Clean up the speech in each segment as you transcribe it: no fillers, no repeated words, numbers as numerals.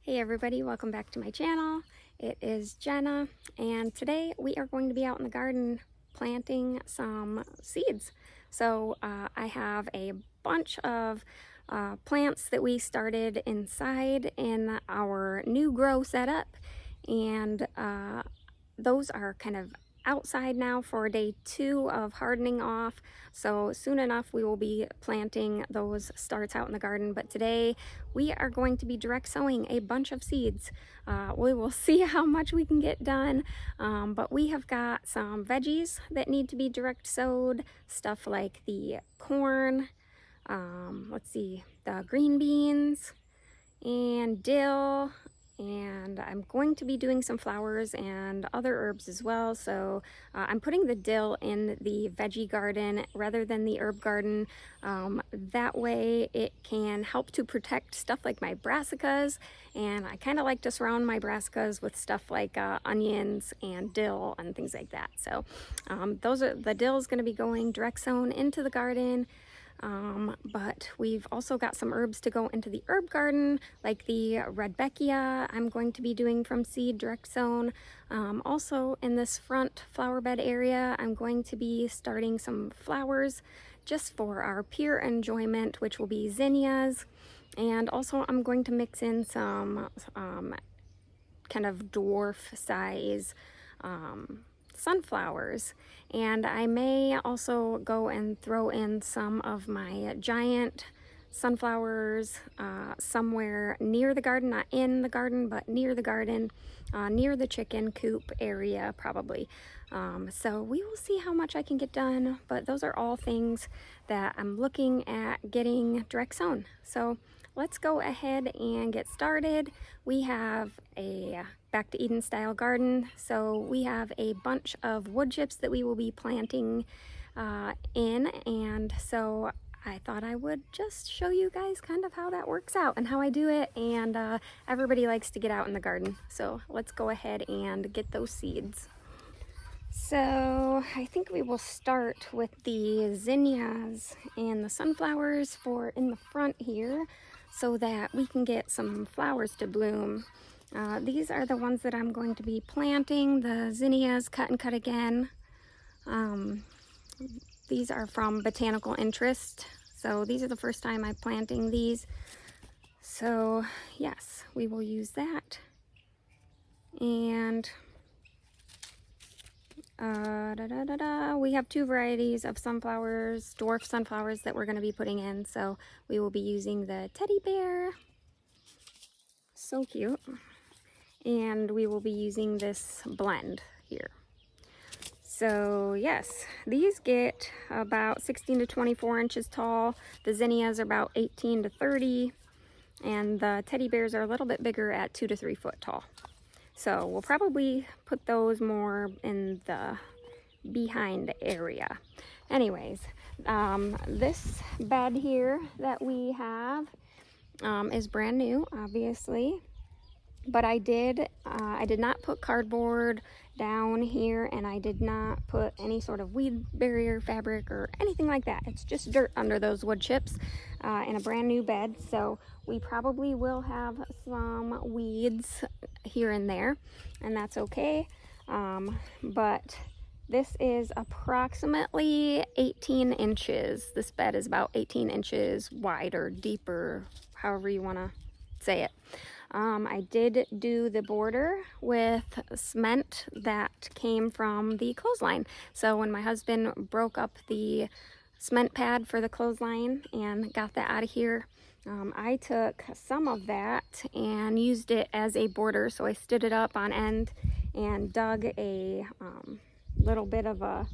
Hey everybody, welcome back to my channel. It is Jenna, and today we are going to be out in the garden planting some seeds. So I have a bunch of plants that we started inside in our new grow setup, and those are kind of outside now for day 2 of hardening off. So soon enough we will be planting those starts out in the garden, but today we are going to be direct sowing a bunch of seeds. We will see how much we can get done, but we have got some veggies that need to be direct sowed, stuff like the corn, let's see, the green beans and dill, and I'm going to be doing some flowers and other herbs as well. So I'm putting the dill in the veggie garden rather than the herb garden. That way it can help to protect stuff like my brassicas, and I kind of like to surround my brassicas with stuff like onions and dill and things like that. So the dill is going to be going direct sown into the garden. But we've also got some herbs to go into the herb garden, like the Rudbeckia I'm going to be doing from seed direct sown. Also in this front flower bed area, I'm going to be starting some flowers just for our pure enjoyment, which will be zinnias. And also I'm going to mix in some kind of dwarf size sunflowers, and I may also go and throw in some of my giant sunflowers somewhere near the garden, not in the garden but near the garden, near the chicken coop area probably. So we will see how much I can get done, but those are all things that I'm looking at getting direct sown. So let's go ahead and get started. We have a back to Eden style garden, so we have a bunch of wood chips that we will be planting in, and so I thought I would just show you guys kind of how that works out and how I do it. And everybody likes to get out in the garden, so let's go ahead and get those seeds. So I think we will start with the zinnias and the sunflowers for in the front here, so that we can get some flowers to bloom. These are the ones that I'm going to be planting, the zinnias cut and cut again. These are from Botanical Interest, so these are the first time I'm planting these. So yes, we will use that. And we have 2 varieties of sunflowers, dwarf sunflowers, that we're going to be putting in. So we will be using the teddy bear, so cute, and we will be using this blend here. So yes, these get about 16 to 24 inches tall. The zinnias are about 18 to 30, and the teddy bears are a little bit bigger at 2 to 3 foot tall. So we'll probably put those more in the behind area. Anyways, this bed here that we have is brand new, obviously, but I did not put cardboard down here, and I did not put any sort of weed barrier fabric or anything like that. It's just dirt under those wood chips in a brand new bed. So we probably will have some weeds here and there, and that's okay. But this is approximately 18 inches. This bed is about 18 inches wide, or deeper, however you want to say it. I did do the border with cement that came from the clothesline. So when my husband broke up the cement pad for the clothesline and got that out of here, I took some of that and used it as a border. So I stood it up on end and dug a little bit of a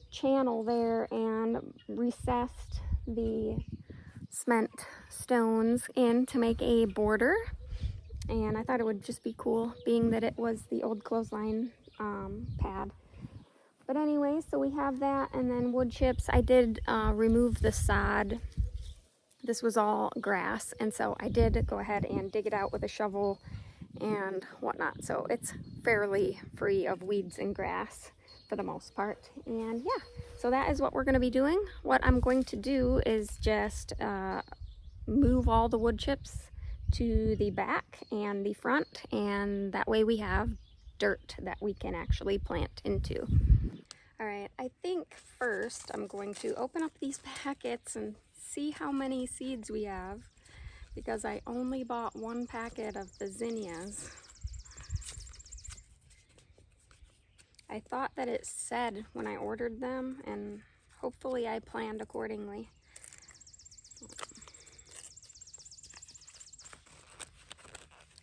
channel there and recessed the cement stones in to make a border. And I thought it would just be cool, being that it was the old clothesline pad. But anyway, so we have that, and then wood chips. I did remove the sod. This was all grass, and so I did go ahead and dig it out with a shovel and whatnot. So it's fairly free of weeds and grass for the most part. And yeah, so that is what we're going to be doing. What I'm going to do is just move all the wood chips to the back and the front, and that way we have dirt that we can actually plant into. All right, I think first I'm going to open up these packets and see how many seeds we have, because I only bought one packet of the zinnias. I thought that it said when I ordered them, and hopefully I planned accordingly.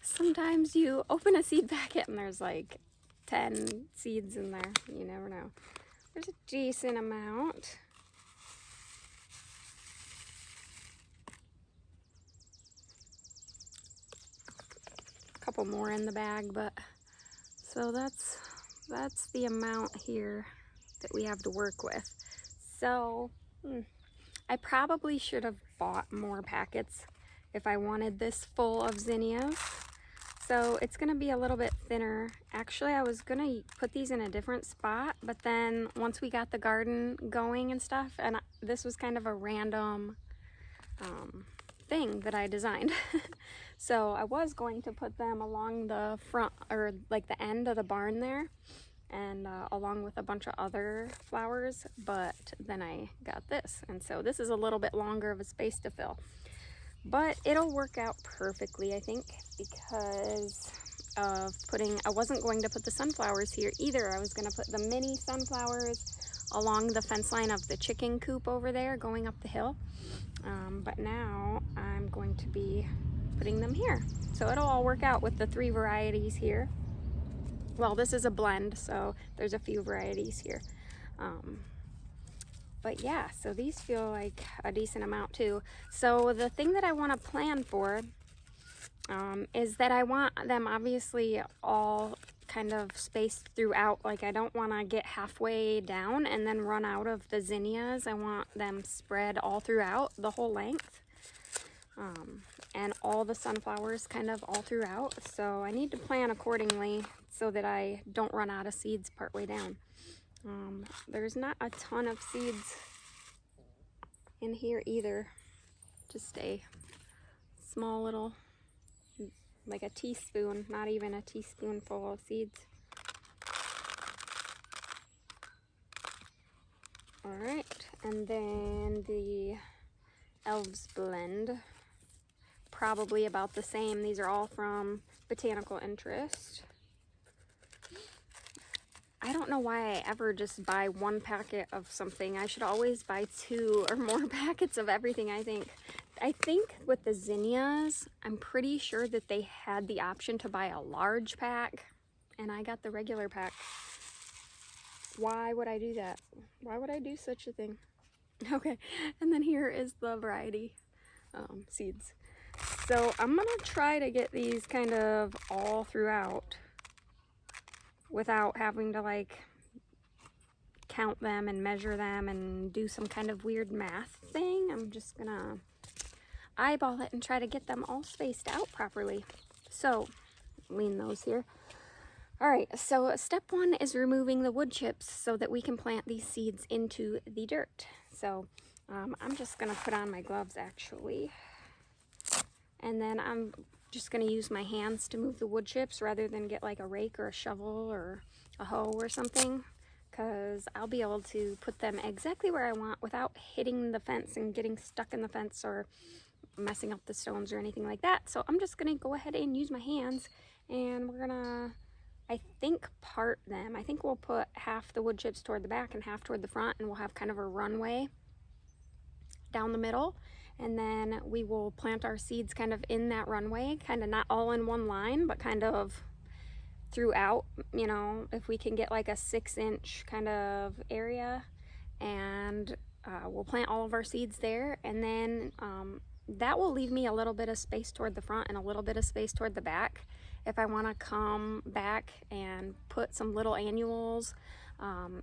Sometimes you open a seed packet and there's like 10 seeds in there. You never know. There's a decent amount. A couple more in the bag, but so that's the amount here that we have to work with. So I probably should have bought more packets if I wanted this full of zinnias. So it's gonna be a little bit thinner. Actually, I was gonna put these in a different spot, but then once we got the garden going and stuff, and this was kind of a random thing that I designed. So I was going to put them along the front, or like the end of the barn there, and along with a bunch of other flowers, but then I got this, and so this is a little bit longer of a space to fill. But it'll work out perfectly, I think, because of I wasn't going to put the sunflowers here either. I was going to put the mini sunflowers along the fence line of the chicken coop over there going up the hill. But now I'm going to be putting them here. So it'll all work out with the 3 varieties here. Well, this is a blend, so there's a few varieties here. But yeah, so these feel like a decent amount too. So the thing that I want to plan for is that I want them obviously all kind of spaced throughout. Like I don't want to get halfway down and then run out of the zinnias. I want them spread all throughout the whole length. And all the sunflowers kind of all throughout. So I need to plan accordingly so that I don't run out of seeds partway down. There's not a ton of seeds in here either. Just a small little, like a teaspoon, not even a teaspoonful of seeds. All right, and then the Elves blend, probably about the same. These are all from Botanical Interest. I don't know why I ever just buy one packet of something. I should always buy 2 or more packets of everything, I think. I think with the zinnias, I'm pretty sure that they had the option to buy a large pack, and I got the regular pack. Why would I do that? Why would I do such a thing? Okay, and then here is the variety seeds. So I'm gonna try to get these kind of all throughout without having to like count them and measure them and do some kind of weird math thing. I'm just gonna eyeball it and try to get them all spaced out properly. So lean those here. All right, so step 1 is removing the wood chips so that we can plant these seeds into the dirt. So I'm just gonna put on my gloves actually, and then I'm just gonna use my hands to move the wood chips rather than get like a rake or a shovel or a hoe or something, because I'll be able to put them exactly where I want without hitting the fence and getting stuck in the fence or messing up the stones or anything like that. So I'm just gonna go ahead and use my hands, and we're gonna, I think, part them. I think we'll put half the wood chips toward the back and half toward the front, and we'll have kind of a runway down the middle, and then we will plant our seeds kind of in that runway, kind of not all in one line, but kind of throughout, you know, if we can get like a 6-inch kind of area, and we'll plant all of our seeds there, and then that will leave me a little bit of space toward the front and a little bit of space toward the back if I want to come back and put some little annuals,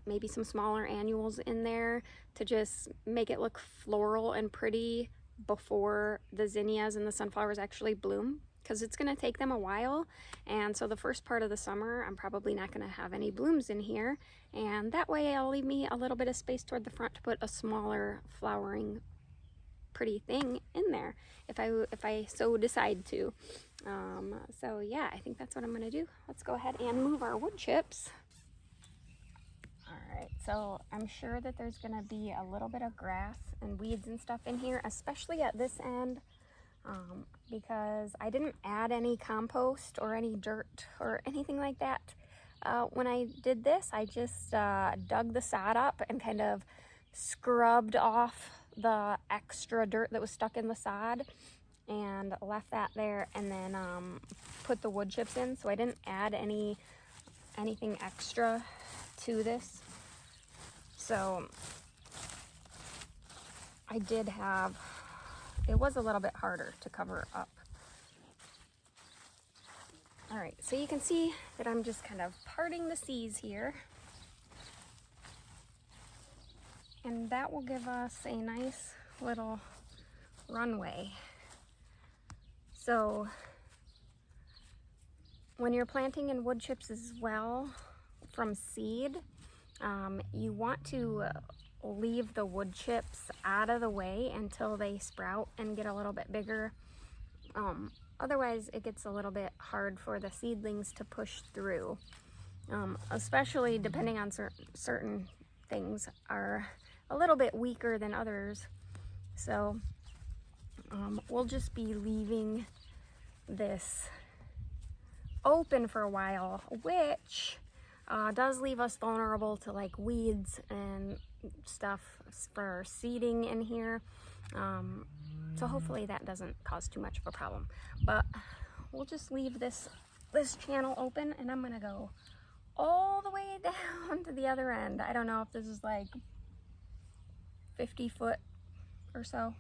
maybe some smaller annuals in there to just make it look floral and pretty before the zinnias and the sunflowers actually bloom, because it's going to take them a while. And so the first part of the summer, I'm probably not going to have any blooms in here, and that way it'll leave me a little bit of space toward the front to put a smaller flowering pretty thing in there if I so decide to. So yeah, I think that's what I'm gonna do. Let's go ahead and move our wood chips. All right, so I'm sure that there's gonna be a little bit of grass and weeds and stuff in here, especially at this end, because I didn't add any compost or any dirt or anything like that. When I did this, I just dug the sod up and kind of scrubbed off the extra dirt that was stuck in the sod and left that there, and then put the wood chips in. So I didn't add anything extra to this. So I did have, it was a little bit harder to cover up. All right, so you can see that I'm just kind of parting the seas here. And that will give us a nice little runway. So when you're planting in wood chips as well from seed, you want to leave the wood chips out of the way until they sprout and get a little bit bigger. Otherwise, it gets a little bit hard for the seedlings to push through, especially depending on certain things are a little bit weaker than others. So we'll just be leaving this open for a while, which does leave us vulnerable to like weeds and stuff for seeding in here. So hopefully that doesn't cause too much of a problem. But we'll just leave this channel open, and I'm gonna go all the way down to the other end. I don't know if this is like 50 foot or so.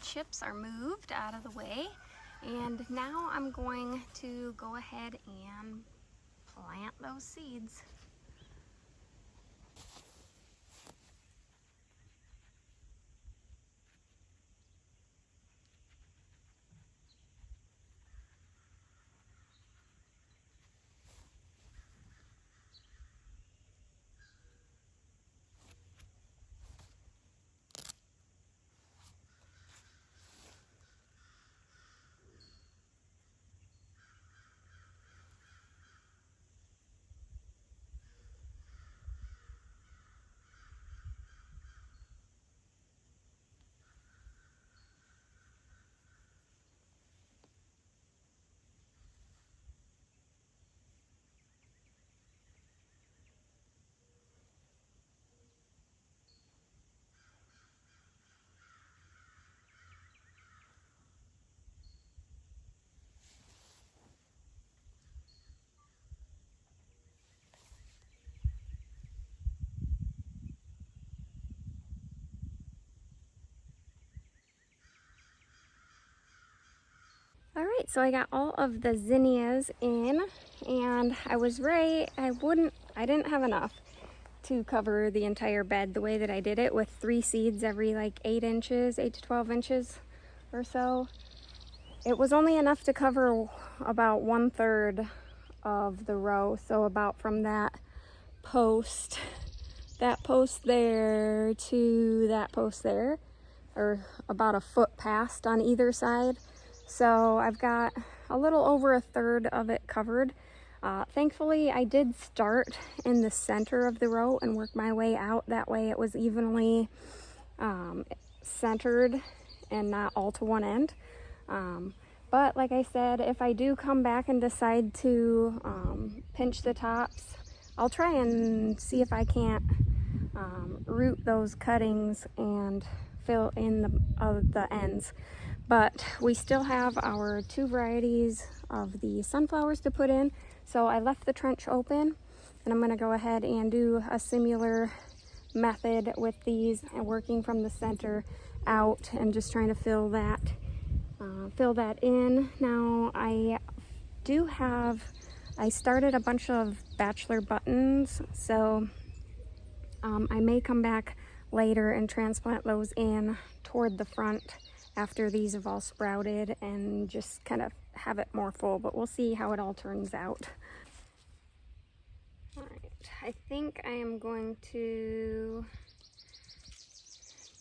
Chips are moved out of the way, and now I'm going to go ahead and plant those seeds. All right, so I got all of the zinnias in, and I was right. I didn't have enough to cover the entire bed the way that I did it, with 3 seeds every like 8 inches, 8 to 12 inches or so. It was only enough to cover about 1/3 of the row. So about from that post there to that post there, or about a foot past on either side. So I've got a little over 1/3 of it covered. Thankfully, I did start in the center of the row and work my way out. That way it was evenly centered and not all to one end. But like I said, if I do come back and decide to pinch the tops, I'll try and see if I can't root those cuttings and fill in the ends. But we still have our 2 varieties of the sunflowers to put in. So I left the trench open, and I'm going to go ahead and do a similar method with these, and working from the center out and just trying to fill that in. Now I started a bunch of bachelor buttons, so I may come back later and transplant those in toward the front after these have all sprouted, and just kind of have it more full, but we'll see how it all turns out. All right, I think I am going to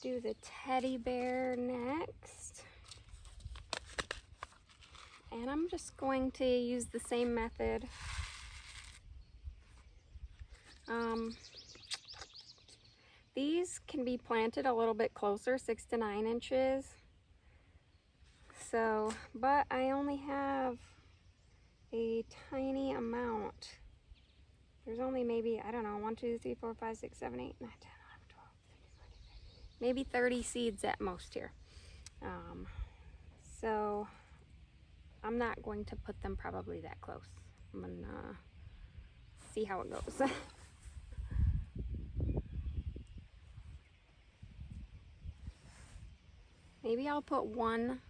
do the teddy bear next. And I'm just going to use the same method. These can be planted a little bit closer, 6 to 9 inches. So, but I only have a tiny amount. There's only maybe, I don't know, 1, 2, 3, 4, 5, 6, 7, 8, 9, 10, 11, 12, 13, 14, maybe 30 seeds at most here. So I'm not going to put them probably that close. I'm gonna see how it goes. Maybe I'll put one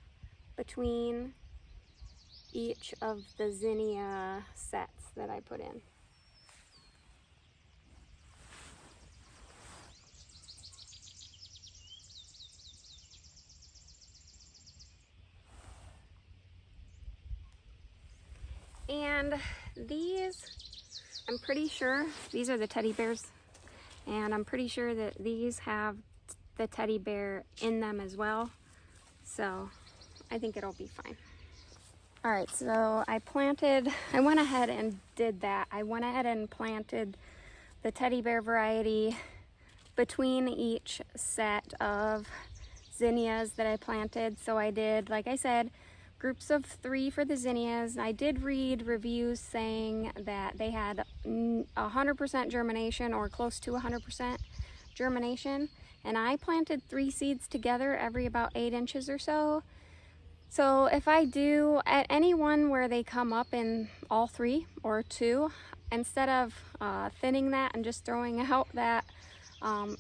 between each of the zinnia sets that I put in. And these, I'm pretty sure, these are the teddy bears, and I'm pretty sure that these have the teddy bear in them as well. So I think it'll be fine. All right, so I went ahead and did that. I went ahead and planted the teddy bear variety between each set of zinnias that I planted. So I did, like I said, groups of 3 for the zinnias. I did read reviews saying that they had 100% germination, or close to 100% germination. And I planted 3 seeds together every about 8 inches or so. So if I do at any one where they come up in all 3 or 2, instead of thinning that and just throwing out that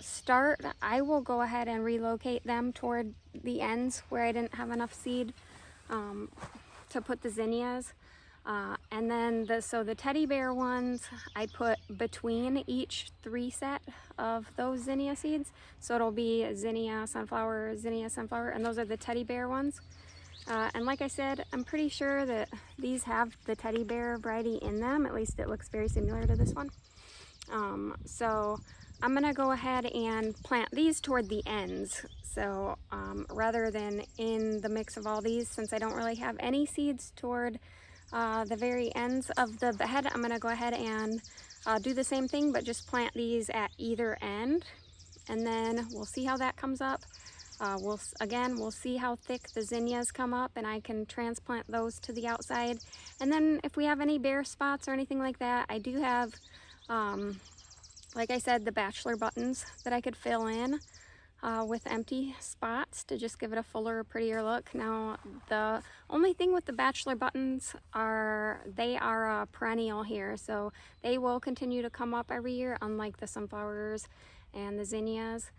start, I will go ahead and relocate them toward the ends where I didn't have enough seed to put the zinnias. And then the teddy bear ones I put between each 3 set of those zinnia seeds. So it'll be zinnia, sunflower, and those are the teddy bear ones. And like I said, I'm pretty sure that these have the teddy bear variety in them. At least it looks very similar to this one. So I'm gonna go ahead and plant these toward the ends. So rather than in the mix of all these, since I don't really have any seeds toward the very ends of the bed, I'm gonna go ahead and do the same thing, but just plant these at either end, and then we'll see how that comes up. We'll see how thick the zinnias come up, and I can transplant those to the outside. And then if we have any bare spots or anything like that, I do have, like I said, the bachelor buttons that I could fill in with empty spots to just give it a fuller, prettier look. Now, the only thing with the bachelor buttons are they are a perennial here, so they will continue to come up every year, unlike the sunflowers and the zinnias.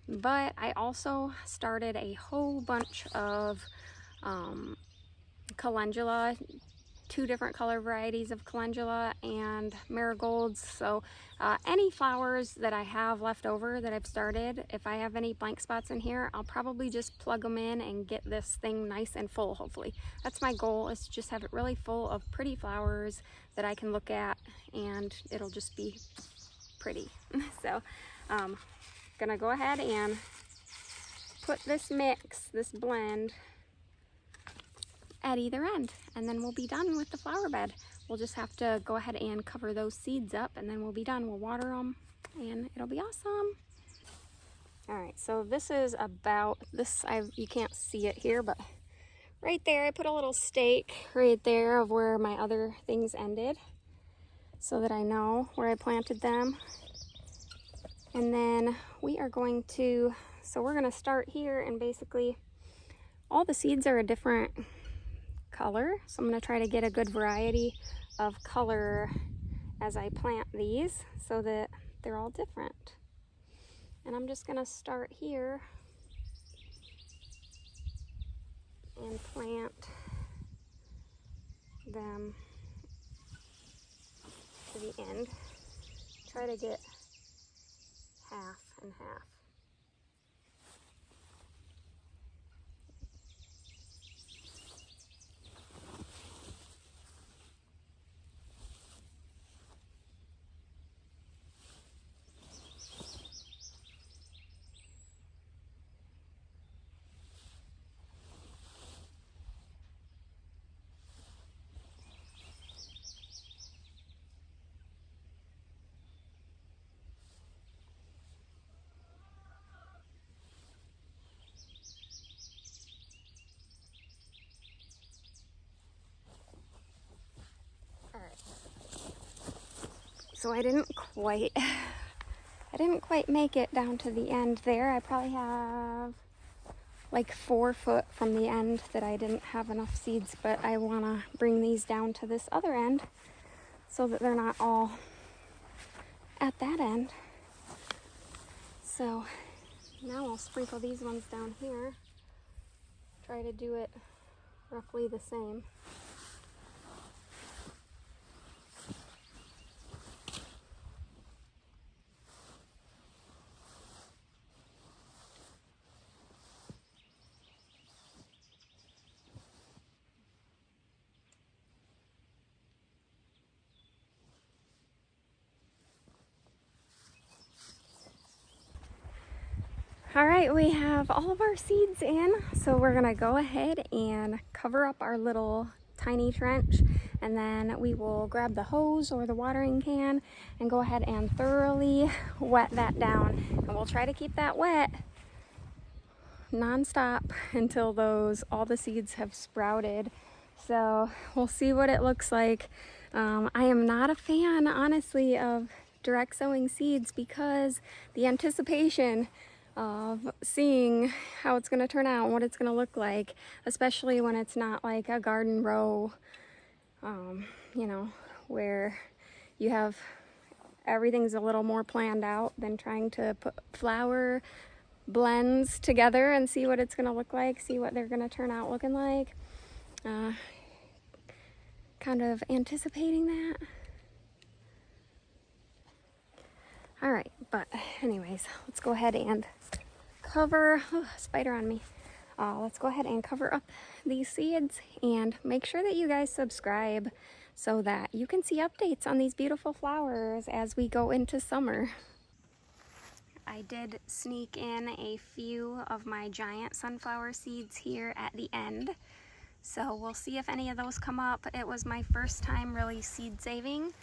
But I also started a whole bunch of calendula, 2 different color varieties of calendula and marigolds. So any flowers that I have left over that I've started, if I have any blank spots in here, I'll probably just plug them in and get this thing nice and full, hopefully. That's my goal, is to just have it really full of pretty flowers that I can look at, and it'll just be pretty. So gonna go ahead and put this mix, this blend, at either end, and then we'll be done with the flower bed. We'll just have to go ahead and cover those seeds up, and then we'll be done. We'll water them and it'll be awesome. All right, so this is about this. You can't see it here, but right there I put a little stake right there of where my other things ended, so that I know where I planted them. And then we are going to, so we're going to start here, and basically all the seeds are a different color, so I'm going to try to get a good variety of color as I plant these so that they're all different. And I'm just going to start here and plant them to the end. Try to get half and half. So I didn't quite make it down to the end there. I probably have like 4 foot from the end that I didn't have enough seeds, but I want to bring these down to this other end so that they're not all at that end. So now I'll sprinkle these ones down here. Try to do it roughly the same. All right, we have all of our seeds in, so we're gonna go ahead and cover up our little tiny trench, and then we will grab the hose or the watering can and go ahead and thoroughly wet that down. And we'll try to keep that wet non-stop until all the seeds have sprouted. So we'll see what it looks like. I am not a fan, honestly, of direct sowing seeds because the anticipation of seeing how it's going to turn out and what it's going to look like, especially when it's not like a garden row, you know, where you have everything's a little more planned out than trying to put flower blends together and see what it's going to look like, see what they're going to turn out looking like. Kind of anticipating that. All right, but anyways, let's go ahead and cover, spider on me. Let's go ahead and cover up these seeds and make sure that you guys subscribe so that you can see updates on these beautiful flowers as we go into summer. I did sneak in a few of my giant sunflower seeds here at the end, so we'll see if any of those come up. It was my first time really seed saving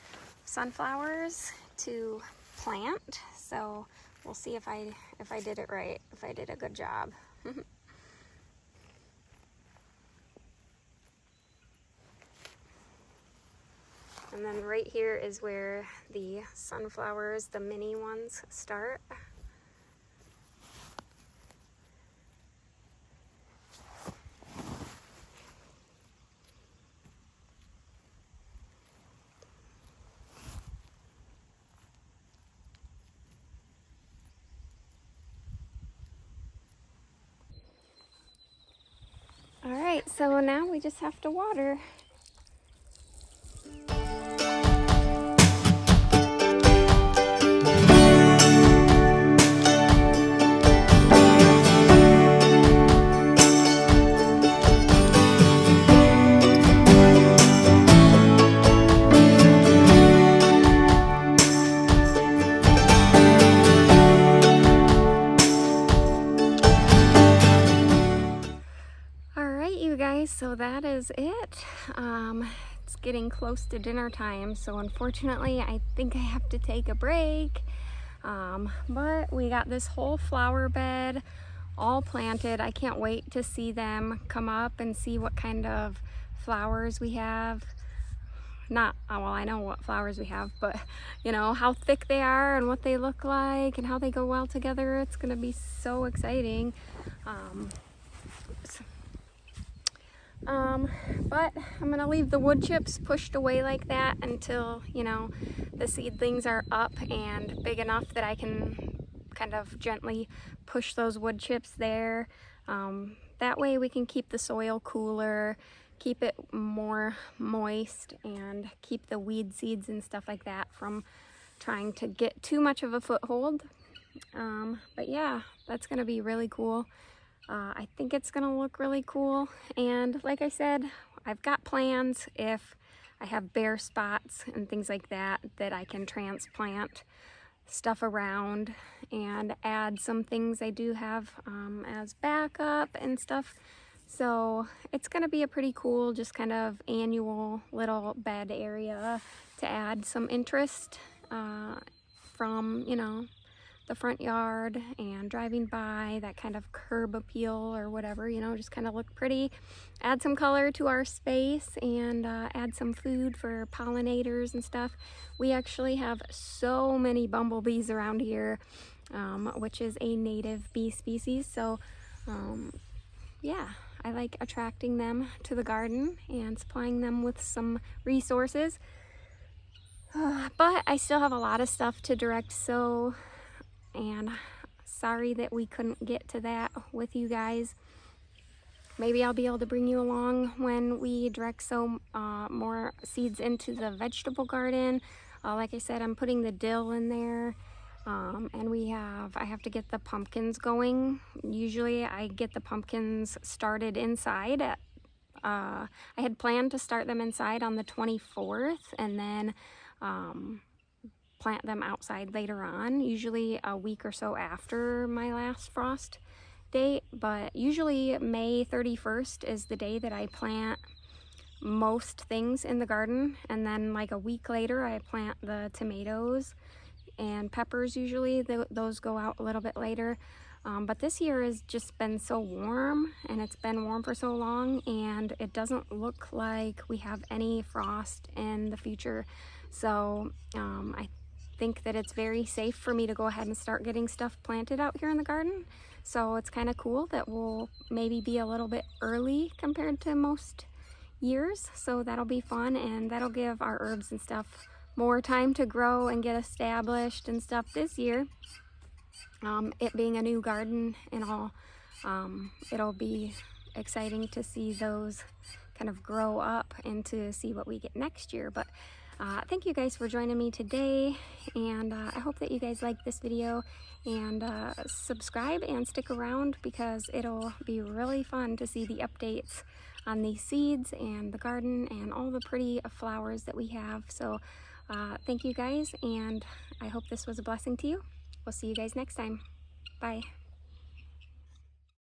sunflowers to plant, so we'll see if I did it right, if I did a good job. And then right here is where the sunflowers, the mini ones, start. All right, So now we just have to water. So that is it. It's getting close to dinner time, so unfortunately I think I have to take a break. But we got this whole flower bed all planted. I can't wait to see them come up and see what kind of flowers we have. Well, I know what flowers we have, but you know, how thick they are and what they look like and how they go well together. It's gonna be so exciting. But I'm gonna leave the wood chips pushed away like that until, you know, the seedlings are up and big enough that I can kind of gently push those wood chips there. That way we can keep the soil cooler, keep it more moist, and keep the weed seeds and stuff like that from trying to get too much of a foothold. But yeah, that's gonna be really cool. I think it's gonna look really cool, and like I said, I've got plans if I have bare spots and things like that I can transplant stuff around and add some things I do have as backup and stuff. So it's gonna be a pretty cool, just kind of annual little bed area to add some interest from, you know, the front yard and driving by, that kind of curb appeal or whatever, you know, just kind of look pretty, add some color to our space, and add some food for pollinators and stuff. We actually have so many bumblebees around here, which is a native bee species. So yeah, I like attracting them to the garden and supplying them with some resources. But I still have a lot of stuff to direct sow, and sorry that we couldn't get to that with you guys. Maybe I'll be able to bring you along when we direct sow more seeds into the vegetable garden. Like I said, I'm putting the dill in there, and I have to get the pumpkins going. Usually I get the pumpkins started inside. I had planned to start them inside on the 24th and then plant them outside later on, usually a week or so after my last frost date. But usually May 31st is the day that I plant most things in the garden, and then like a week later I plant the tomatoes and peppers. Usually those go out a little bit later. But this year has just been so warm, and it's been warm for so long, and it doesn't look like we have any frost in the future. So I think that it's very safe for me to go ahead and start getting stuff planted out here in the garden. So it's kind of cool that we'll maybe be a little bit early compared to most years. So that'll be fun, and that'll give our herbs and stuff more time to grow and get established and stuff this year. It being a new garden and all, it'll be exciting to see those kind of grow up and to see what we get next year. But thank you guys for joining me today, and I hope that you guys like this video, and subscribe and stick around, because it'll be really fun to see the updates on these seeds and the garden and all the pretty flowers that we have. So thank you guys, and I hope this was a blessing to you. We'll see you guys next time. Bye.